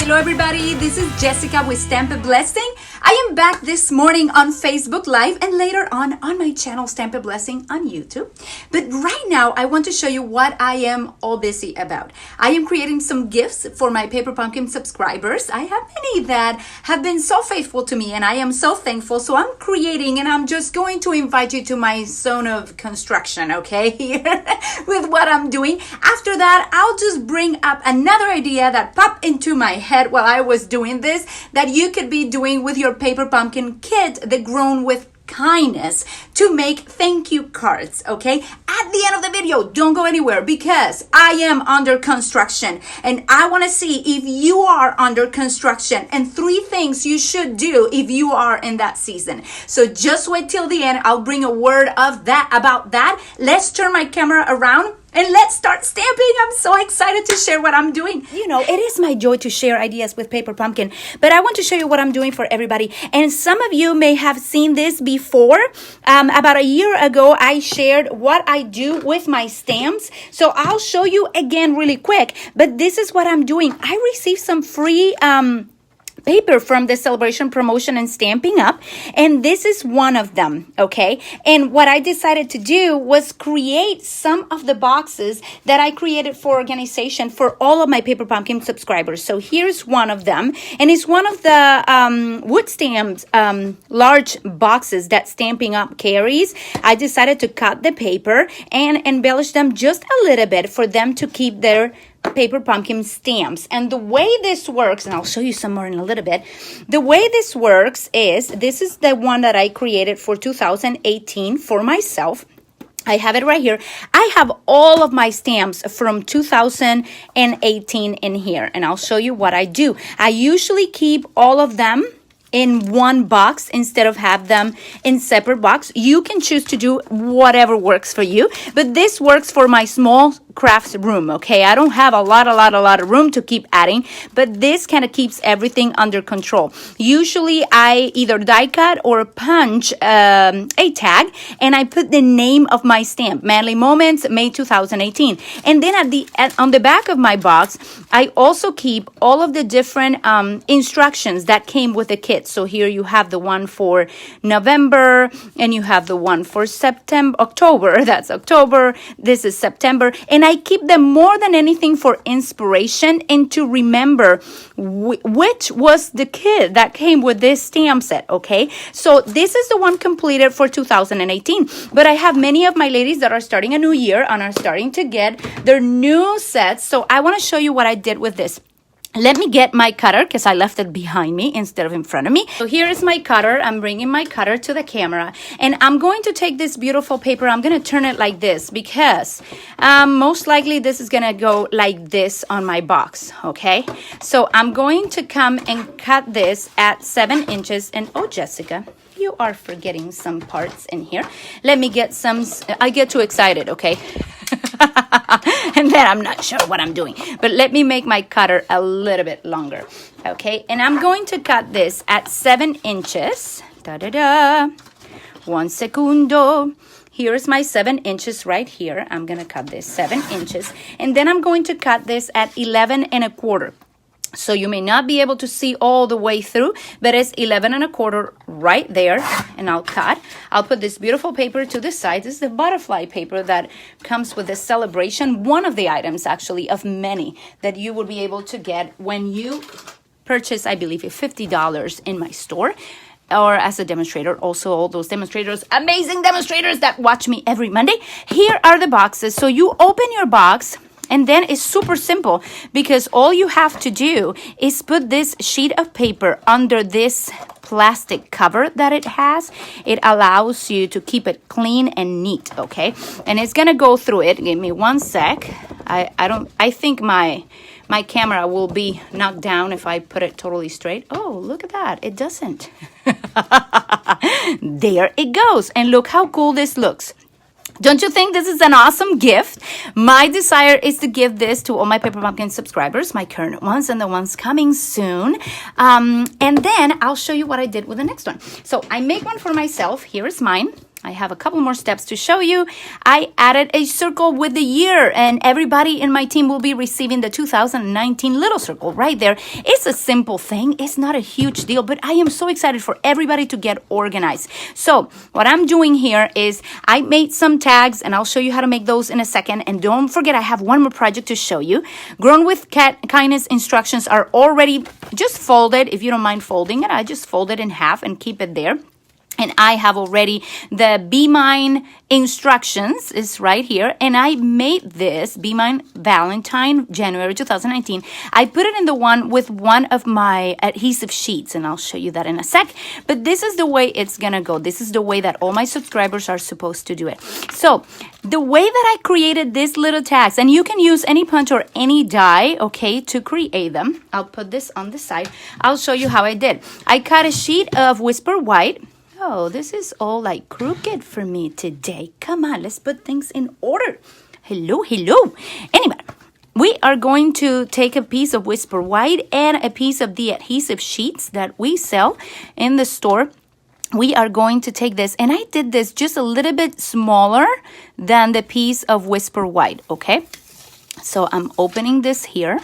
Hello everybody, this is Jessica with Stamp a Blessing. I am back this morning on Facebook Live and later on my channel Stamp a Blessing on YouTube. But right now I want to show you what I am all busy about. I am creating some gifts for my Paper Pumpkin subscribers. I have many that have been so faithful to me and I am so thankful. So I'm creating and I'm just going to invite you to my zone of construction, okay, here with what I'm doing. After that, I'll just bring up another idea that popped into my head while I was doing this that you could be doing with your Paper Pumpkin kit, the Grown with Kindness, to make thank you cards, okay? At the end of the video, don't go anywhere because I am under construction and I want to see if you are under construction and 3 things you should do if you are in that season. So just wait till the end. I'll bring a word of that about that. Let's turn my camera around and let's start stamping. I'm so excited to share what I'm doing. You know, it is my joy to share ideas with Paper Pumpkin, but I want to show you what I'm doing for everybody. And some of you may have seen this before. About a year ago, I shared what I do with my stamps. So I'll show you again really quick, but this is what I'm doing. I received some free paper from the Celebration promotion and Stamping Up, and this is one of them, okay? And what I decided to do was create some of the boxes that I created for organization for all of my Paper Pumpkin subscribers. So here's one of them, and it's one of the wood stamped large boxes that Stamping Up carries. I decided to cut the paper and embellish them just a little bit for them to keep their Paper Pumpkin stamps. And the way this works, and I'll show you some more in a little bit, the way this works is, this is the one that I created for 2018 for myself. I have it right here. I have all of my stamps from 2018 in here, and I'll show you what I do. I usually keep all of them in one box instead of have them in separate box. You can choose to do whatever works for you, but this works for my small crafts room, okay? I don't have a lot of room to keep adding, but this kind of keeps everything under control. Usually I either die cut or punch a tag, and I put the name of my stamp, Manly Moments, May 2018. And then on the back of my box, I also keep all of the different instructions that came with the kit. So here you have the one for November, and you have the one for October. That's October. This is September. And I keep them more than anything for inspiration and to remember which was the kit that came with this stamp set, okay? So this is the one completed for 2018. But I have many of my ladies that are starting a new year and are starting to get their new sets. So I want to show you what I did with this. Let me get my cutter because I left it behind me instead of in front of me. So here is my cutter. I'm bringing my cutter to the camera. And I'm going to take this beautiful paper. I'm going to turn it like this because most likely this is going to go like this on my box, okay? So I'm going to come and cut this at 7 inches. And oh, Jessica, you are forgetting some parts in here. Let me get some. I get too excited, okay? And then I'm not sure what I'm doing. But let me make my cutter a little bit longer, okay? And I'm going to cut this at 7 inches. Da-da-da. 1 segundo. Here's my 7 inches right here. I'm going to cut this 7 inches. And then I'm going to cut this at 11 1/4. So you may not be able to see all the way through, but it's 11 1/4 right there. And I'll put this beautiful paper to the side. This is the butterfly paper that comes with the Celebration. One of the items, actually, of many that you will be able to get when you purchase, I believe, $50 in my store. Or as a demonstrator, also all those demonstrators, amazing demonstrators that watch me every Monday. Here are the boxes. So you open your box. And then it's super simple because all you have to do is put this sheet of paper under this plastic cover that it has. It allows you to keep it clean and neat, okay? And it's gonna go through it. Give me 1 sec. I think my camera will be knocked down if I put it totally straight. Oh, look at that. It doesn't. There it goes. And look how cool this looks. Don't you think this is an awesome gift? My desire is to give this to all my Paper Pumpkin subscribers, my current ones and the ones coming soon. And then I'll show you what I did with the next one. So I make one for myself. Here is mine. I have a couple more steps to show you. I added a circle with the year, and everybody in my team will be receiving the 2019 little circle right there. It's a simple thing. It's not a huge deal, but I am so excited for everybody to get organized. So what I'm doing here is I made some tags, and I'll show you how to make those in a second. And don't forget, I have one more project to show you. Grown with Kindness instructions are already just folded. If you don't mind folding it, I just fold it in half and keep it there. And I have already the Be Mine instructions is right here. And I made this Be Mine Valentine, January 2019. I put it in the one with one of my adhesive sheets, and I'll show you that in a sec. But this is the way it's gonna go. This is the way that all my subscribers are supposed to do it. So the way that I created these little tags, and you can use any punch or any die, okay, to create them. I'll put this on the side. I'll show you how I did. I cut a sheet of Whisper White. Oh, this is all like crooked for me today. Come on, let's put things in order. Hello. Anyway, we are going to take a piece of Whisper White and a piece of the adhesive sheets that we sell in the store. We are going to take this, and I did this just a little bit smaller than the piece of Whisper White, okay? So I'm opening this here.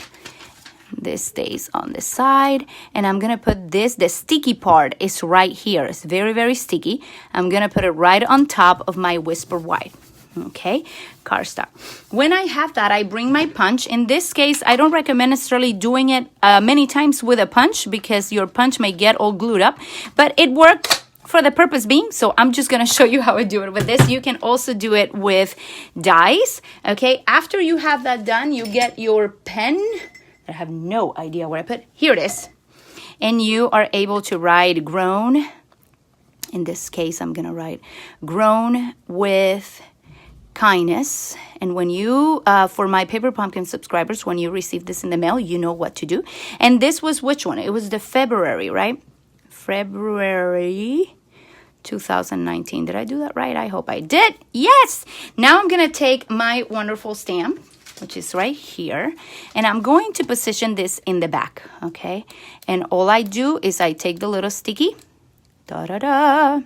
This stays on the side, and I'm gonna put this, the sticky part is right here. It's very, very sticky. I'm gonna put it right on top of my Whisper White. Okay, cardstock. When I have that, I bring my punch. In this case, I don't recommend necessarily doing it many times with a punch, because your punch may get all glued up, but it worked for the purpose being, so I'm just gonna show you how I do it with this. You can also do it with dies. Okay, after you have that done, you get your pen. I have no idea where I put. Here it is. And you are able to write grown. In this case, I'm going to write grown with kindness. And when you, for my Paper Pumpkin subscribers, when you receive this in the mail, you know what to do. And this was which one? It was the February, right? February 2019. Did I do that right? I hope I did. Yes. Now I'm going to take my wonderful stamp, which is right here, and I'm going to position this in the back, okay? And all I do is I take the little sticky, da-da-da.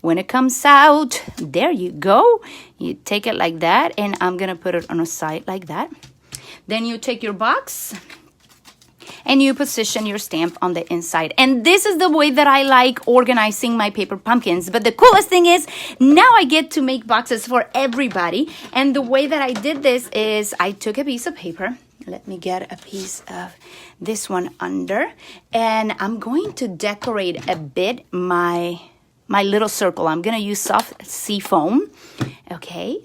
When it comes out, there you go. You take it like that, and I'm gonna put it on a side like that. Then you take your box, and you position your stamp on the inside. And this is the way that I like organizing my paper pumpkins. But the coolest thing is, now I get to make boxes for everybody. And the way that I did this is I took a piece of paper. Let me get a piece of this one under. And I'm going to decorate a bit my little circle. I'm going to use soft sea foam. Okay.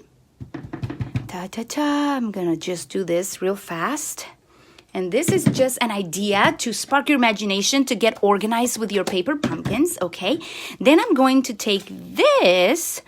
Ta-ta-ta. I'm going to just do this real fast. And this is just an idea to spark your imagination to get organized with your paper pumpkins, okay? Then I'm going to take this,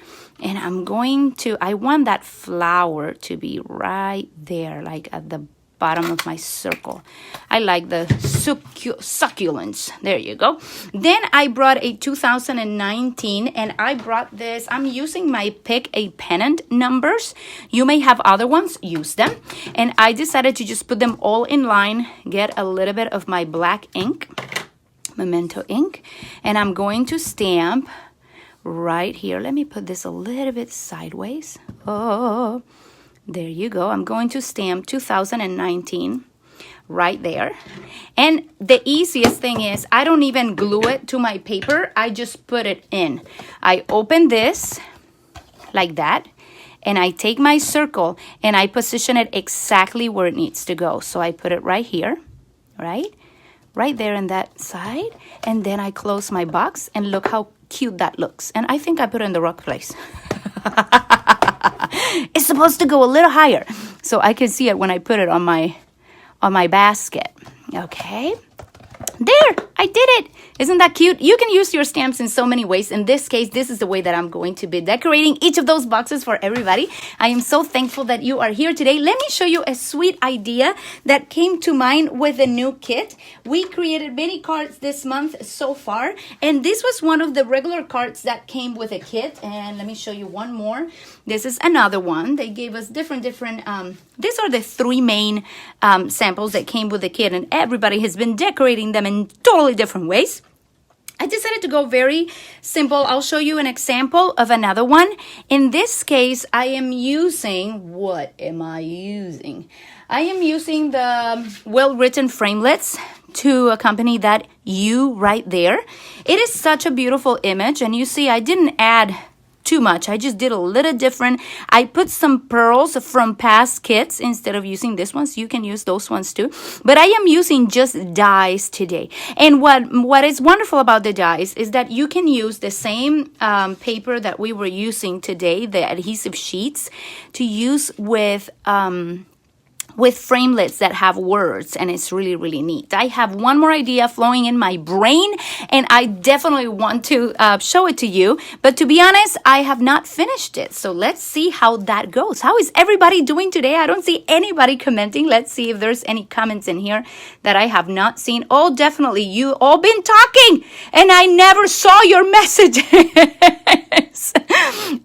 and I want that flower to be right there, like at the bottom of my circle. I like the succulents. There you go. Then I brought a 2019, and I brought this. I'm using my Pick a Pennant numbers. You may have other ones. Use them. And I decided to just put them all in line, get a little bit of my black ink, Memento ink, and I'm going to stamp right here. Let me put this a little bit sideways. Oh, there you go. I'm going to stamp 2019 right there. And the easiest thing is I don't even glue it to my paper. I just put it in. I open this like that, and I take my circle and I position it exactly where it needs to go. So I put it right here, right there in that side. And then I close my box, and look how cute that looks. And I think I put it in the wrong place. It's supposed to go a little higher, so I can see it when I put it on my basket. Okay, there, I did it. Isn't that cute? You can use your stamps in so many ways. In this case, this is the way that I'm going to be decorating each of those boxes for everybody. I am so thankful that you are here today. Let me show you a sweet idea that came to mind with a new kit. We created many cards this month so far, and this was one of the regular cards that came with a kit. And let me show you one more. This is another one. They gave us different these are the three main samples that came with the kit, and everybody has been decorating them in totally different ways. I decided to go very simple. I'll show you an example of another one. In this case, I am using, what am I using? I am using the well-written framelits to accompany that U right there. It is such a beautiful image, and you see I didn't add too much. I just did a little different. I put some pearls from past kits instead of using this ones. You can use those ones too. But I am using just dies today. And what is wonderful about the dies is that you can use the same paper that we were using today, the adhesive sheets, to use with framelits that have words, and it's really, really neat. I have one more idea flowing in my brain, and I definitely want to show it to you. But to be honest, I have not finished it. So let's see how that goes. How is everybody doing today? I don't see anybody commenting. Let's see if there's any comments in here that I have not seen. Oh, definitely. You all been talking, and I never saw your messages.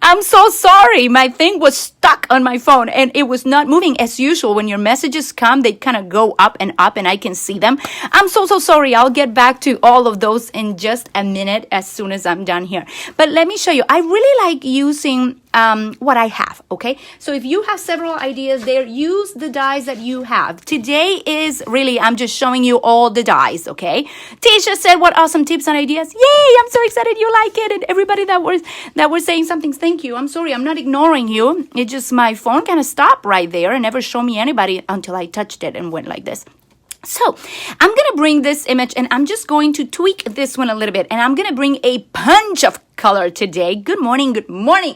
I'm so sorry. My thing was stuck on my phone, and it was not moving. As usual, when your messages come, they kind of go up, and I can see them. I'm so sorry. I'll get back to all of those in just a minute as soon as I'm done here. But let me show you. I really like using what I have, okay? So if you have several ideas there, use the dies that you have. Today is really, I'm just showing you all the dies, okay? Tisha said, what awesome tips and ideas. Yay, I'm so excited you like it. And everybody that was saying something, thank you. I'm sorry, I'm not ignoring you. It just, my phone kind of stopped right there and never showed me anybody until I touched it and went like this. So I'm going to bring this image, and I'm just going to tweak this one a little bit, and I'm going to bring a punch of color today. Good morning,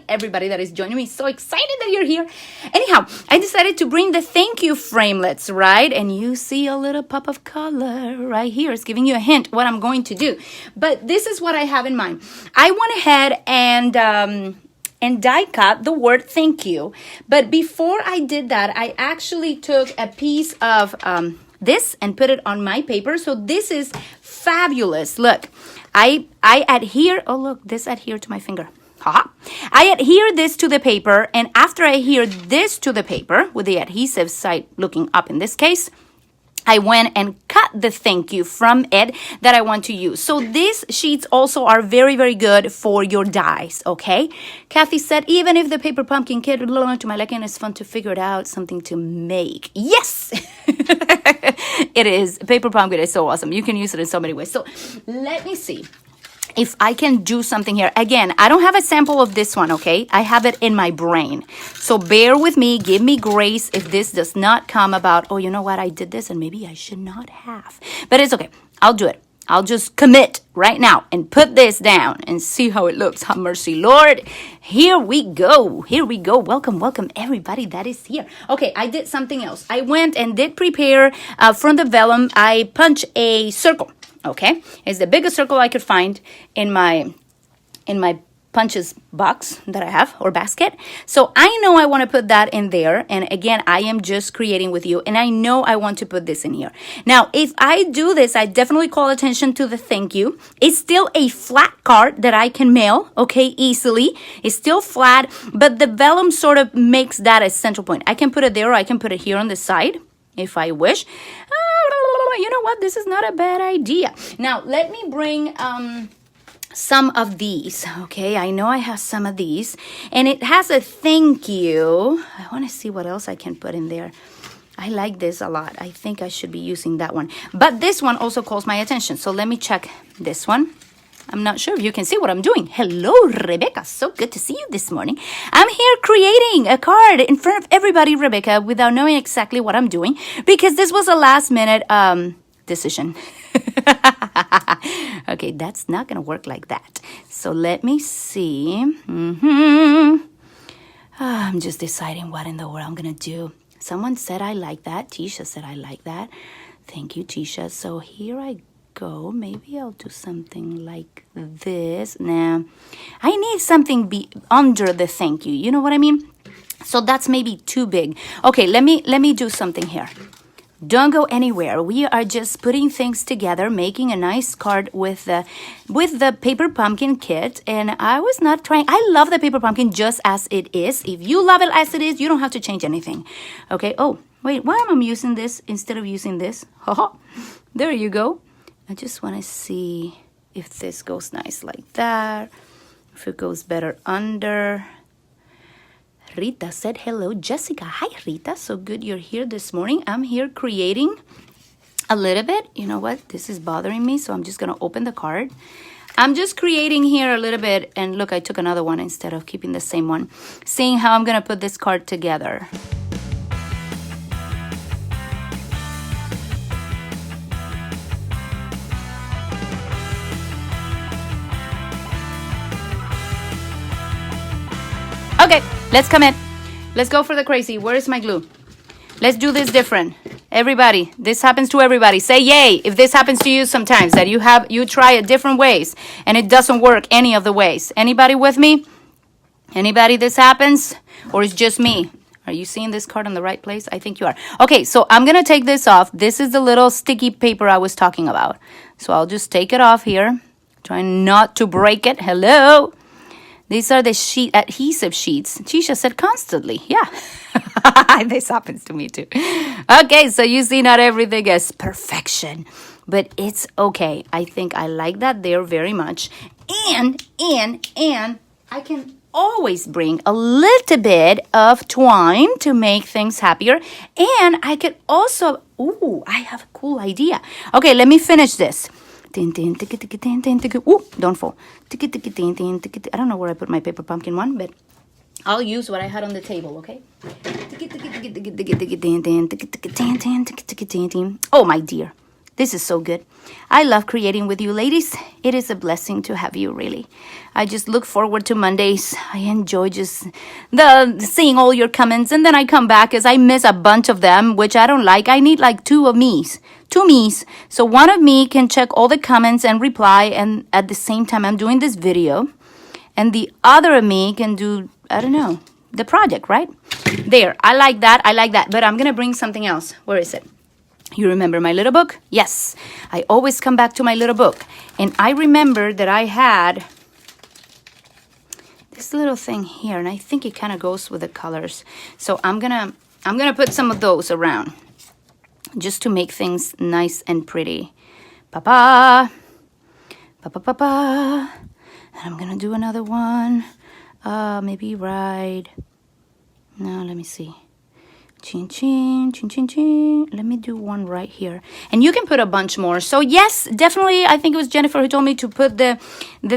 everybody that is joining me. So excited that you're here. Anyhow, I decided to bring the thank you framelits, right? And you see a little pop of color right here. It's giving you a hint what I'm going to do. But this is what I have in mind. I went ahead and die cut the word thank you. But before I did that, I actually took a piece of this and put it on my paper. So this is fabulous. Look, I adhere. Oh, look, this adhere to my finger. Haha. I adhere this to the paper, and after I adhere this to the paper with the adhesive side looking up in this case, I went and cut the thank you from it that I want to use. So these sheets also are very, very good for your dies, okay? Kathy said, even if the paper pumpkin kit to my liking, it's fun to figure it out, something to make. Yes! It is. Paper pumpkin is so awesome. You can use it in so many ways. So let me see if I can do something here. Again, I don't have a sample of this one, okay? I have it in my brain. So bear with me. Give me grace if this does not come about, oh, you know what? I did this and maybe I should not have. But it's okay. I'll do it. I'll just commit right now and put this down and see how it looks. Have mercy, Lord. Here we go. Here we go. Welcome, welcome, everybody that is here. Okay, I did something else. I went and did prepare from the vellum. I punched a circle. Okay, it's the biggest circle I could find in my punches box that I have, or basket. So I know I want to put that in there. And again, I am just creating with you, and I know I want to put this in here. Now, if I do this, I definitely call attention to the thank you. It's still a flat card that I can mail, okay, easily. It's still flat, but the vellum sort of makes that a central point. I can put it there, or I can put it here on the side if I wish. You know what? This is not a bad idea. Now, let me bring some of these. Okay, I know I have some of these. And it has a thank you. I want to see what else I can put in there. I like this a lot. I think I should be using that one. But this one also calls my attention. So let me check this one. I'm not sure if you can see what I'm doing. Hello, Rebecca. So good to see you this morning. I'm here creating a card in front of everybody, Rebecca, without knowing exactly what I'm doing, because this was a last-minute decision. Okay, that's not going to work like that. So let me see. I'm just deciding what in the world I'm going to do. Someone said I like that. Tisha said I like that. Thank you, Tisha. So here I go. Maybe I'll do something like this. Nah, I need something under the thank you. You know what I mean? So that's maybe too big. Okay, let me do something here. Don't go anywhere. We are just putting things together, making a nice card with the paper pumpkin kit. And I was not trying. I love the paper pumpkin just as it is. If you love it as it is, you don't have to change anything. Okay. Oh, wait. Why am I using this instead of using this? There you go. I just want to see. if this goes nice like that, if it goes better under. Rita said hello. Jessica, hi Rita, so good you're here this morning. I'm here creating a little bit. You know what, this is bothering me, so I'm just gonna open the card. I'm just creating here a little bit, and look, I took another one instead of keeping the same one, seeing how I'm gonna put this card together. Okay, let's come in. Let's go for the crazy. Where is my glue? Let's do this different. Everybody, this happens to everybody. Say yay if this happens to you sometimes, that you try it different ways and it doesn't work any of the ways. Anybody with me? Anybody this happens? Or it's just me? Are you seeing this card on the right place? I think you are. Okay, so I'm going to take this off. This is the little sticky paper I was talking about. So I'll just take it off here. Trying not to break it. Hello. These are the adhesive sheets. Tisha said constantly. Yeah. This happens to me too. Okay, so you see not everything is perfection. But it's okay. I think I like that there very much. And I can always bring a little bit of twine to make things happier. And I could also... Ooh, I have a cool idea. Okay, let me finish this. Ooh, don't fall. I don't know where I put my paper pumpkin one, but I'll use what I had on the table, okay? Oh, my dear. This is so good. I love creating with you, ladies. It is a blessing to have you, really. I just look forward to Mondays. I enjoy just seeing all your comments, and then I come back as I miss a bunch of them, which I don't like. I need like two me's. So one of me can check all the comments and reply, and at the same time I'm doing this video. And the other of me can do, I don't know, the project, right? There, I like that. But I'm going to bring something else. Where is it? You remember my little book? Yes. I always come back to my little book. And I remember that I had this little thing here, and I think it kind of goes with the colors. So I'm gonna put some of those around just to make things nice and pretty. Pa-pa. Pa-pa-pa-pa. And I'm gonna do another one. Maybe right. No, let me see. Chin, chin, chin, chin, chin. Let me do one right here. And you can put a bunch more. So yes, definitely, I think it was Jennifer who told me to put the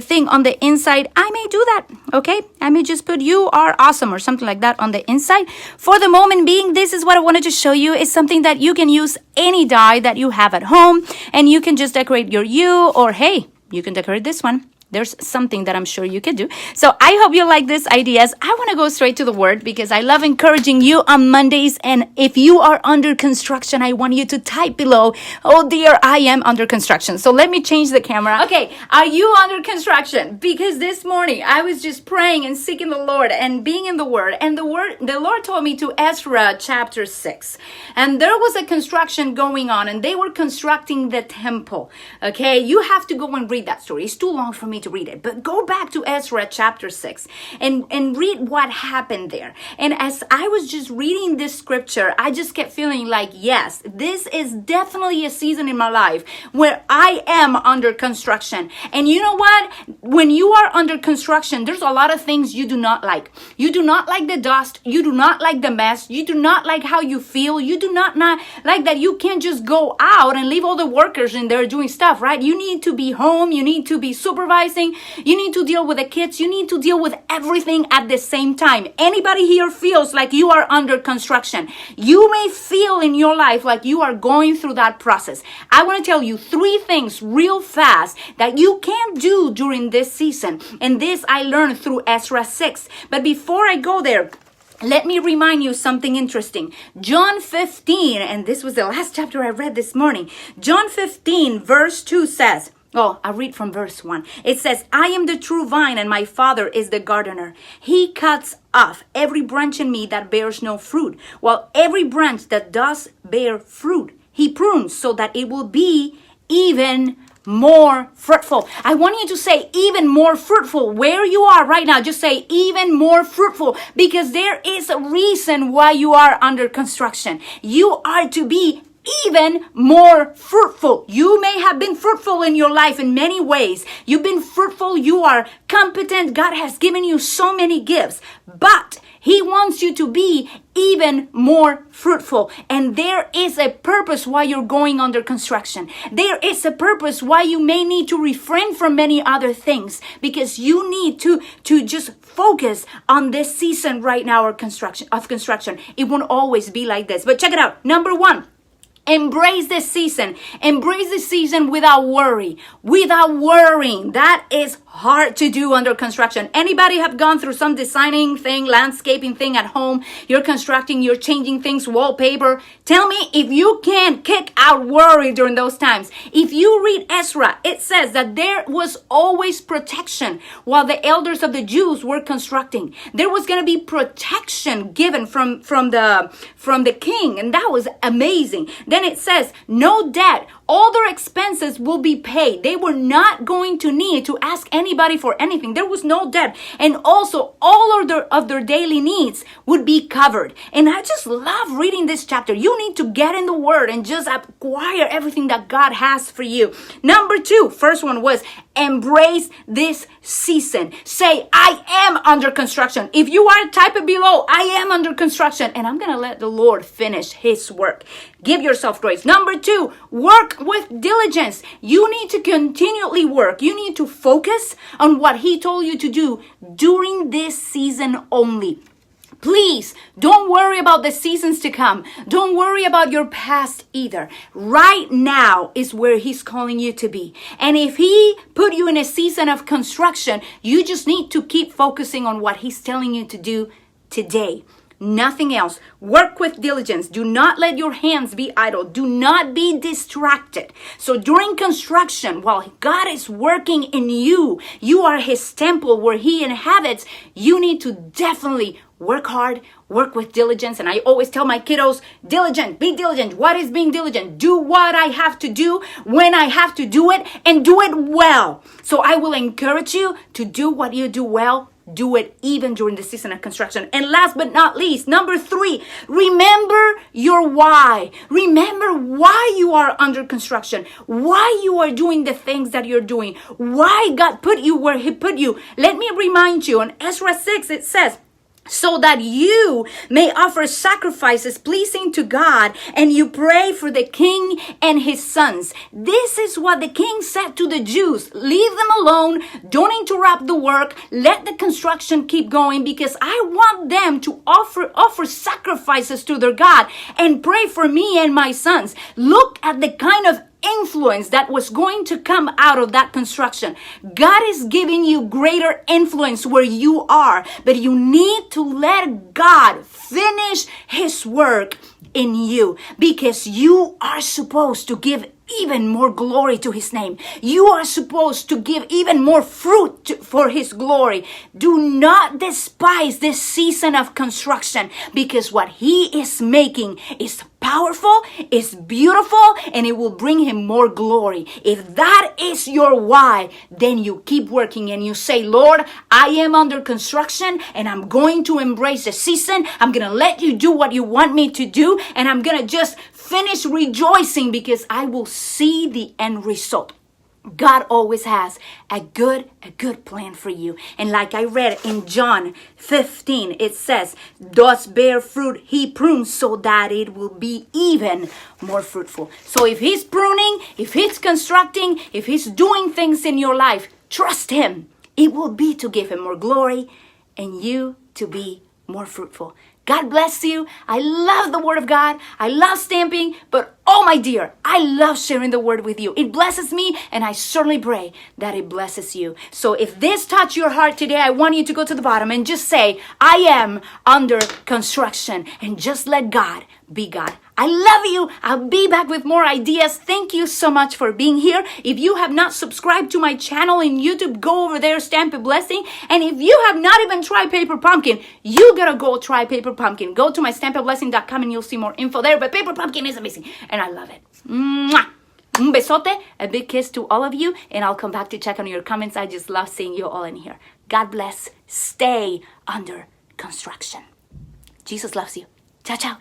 thing on the inside. I may do that, okay? I may just put "you are awesome" or something like that on the inside. For the moment being, this is what I wanted to show you. It's something that you can use any die that you have at home. And you can just decorate your "you," or hey, you can decorate this one. There's something that I'm sure you could do. So I hope you like these ideas. I want to go straight to the word because I love encouraging you on Mondays. And if you are under construction, I want you to type below, "Oh dear, I am under construction." So let me change the camera. Okay, are you under construction? Because this morning I was just praying and seeking the Lord and being in the Word. And the Lord told me to Ezra Chapter 6. And there was a construction going on, and they were constructing the temple. Okay, you have to go and read that story. It's too long for me to read it, but go back to Ezra chapter 6 and read what happened there. And as I was just reading this scripture, I just kept feeling like, yes, this is definitely a season in my life where I am under construction. And you know what? When you are under construction, there's a lot of things you do not like. You do not like the dust. You do not like the mess. You do not like how you feel. You do not like that you can't just go out and leave all the workers in there doing stuff, right? You need to be home. You need to be supervising. You need to deal with the kids. You need to deal with everything at the same time. Anybody here feels like you are under construction? You may feel in your life like you are going through that process. I want to tell you 3 things real fast that you can do during this season. And this I learned through Ezra 6. But before I go there, let me remind you something interesting. John 15, and this was the last chapter I read this morning. John 15 verse 2 says, oh, I'll read from verse 1. It says, "I am the true vine, and my Father is the gardener. He cuts off every branch in me that bears no fruit, while every branch that does bear fruit, he prunes so that it will be even more fruitful." I want you to say even more fruitful. Where you are right now, just say even more fruitful, because there is a reason why you are under construction. You are to be even more fruitful. You may have been fruitful in your life in many ways. You've been fruitful. You are competent. God has given you so many gifts, but He wants you to be even more fruitful. And there is a purpose why you're going under construction. There is a purpose why you may need to refrain from many other things, because you need to just focus on this season right now of construction. It won't always be like this. But check it out. Number one, embrace this season. Embrace this season without worry. Without worrying. That is hard to do under construction. Anybody have gone through some designing thing, landscaping thing at home? You're constructing, you're changing things, wallpaper. Tell me if you can't kick out worry during those times. If you read Ezra, it says that there was always protection while the elders of the Jews were constructing. There was going to be protection given from the king, and that was amazing. Then it says, no debt. All their expenses will be paid. They were not going to need to ask anybody for anything. There was no debt. And also, all of their daily needs would be covered. And I just love reading this chapter. You need to get in the Word and just acquire everything that God has for you. Number two, first one was embrace this season. Say, I am under construction. If you are, type it below. I am under construction. And I'm going to let the Lord finish His work. Give yourself grace. Number two, work with diligence. You need to continually work. You need to focus on what He told you to do during this season only. Please don't worry about the seasons to come. Don't worry about your past either. Right now is where He's calling you to be. And if He put you in a season of construction, you just need to keep focusing on what He's telling you to do today. Nothing else. Work with diligence. Do not let your hands be idle. Do not be distracted. So during construction, while God is working in you, you are His temple where He inhabits. You need to definitely work hard, work with diligence. And I always tell my kiddos, diligent, be diligent. What is being diligent? Do what I have to do when I have to do it, and do it well. So I will encourage you to do what you do well. Do it even during the season of construction. And last but not least, number three, remember your why. Remember why you are under construction, why you are doing the things that you're doing, why God put you where He put you. Let me remind you, in Ezra 6, it says, so that you may offer sacrifices pleasing to God, and you pray for the king and his sons. This is what the king said to the Jews. Leave them alone. Don't interrupt the work. Let the construction keep going, because I want them to offer sacrifices to their God and pray for me and my sons. Look at the kind of influence that was going to come out of that construction. God is giving you greater influence where you are, but you need to let God finish His work in you, because you are supposed to give even more glory to His name. You are supposed to give even more fruit for His glory. Do not despise this season of construction, because what He is making is powerful, is beautiful, and it will bring Him more glory. If that is your why, then you keep working and you say, Lord, I am under construction and I'm going to embrace the season. I'm going to let you do what you want me to do, and I'm going to just finish rejoicing because I will see the end result. God always has a good plan for you. And like I read in John 15, it says, does bear fruit He prunes so that it will be even more fruitful. So if He's pruning, if He's constructing, if He's doing things in your life, trust Him. It will be to give Him more glory and you to be more fruitful. God bless you. I love the Word of God. I love stamping, but oh my dear, I love sharing the Word with you. It blesses me, and I certainly pray that it blesses you. So if this touched your heart today, I want you to go to the bottom and just say, I am under construction, and just let God be God. I love you. I'll be back with more ideas. Thank you so much for being here. If you have not subscribed to my channel in YouTube, go over there, Stamp a Blessing. And if you have not even tried Paper Pumpkin, you gotta go try Paper Pumpkin. Go to my stampablessing.com and you'll see more info there. But Paper Pumpkin is amazing, and I love it. Mwah! Un besote, a big kiss to all of you, and I'll come back to check on your comments. I just love seeing you all in here. God bless. Stay under construction. Jesus loves you. Ciao, ciao.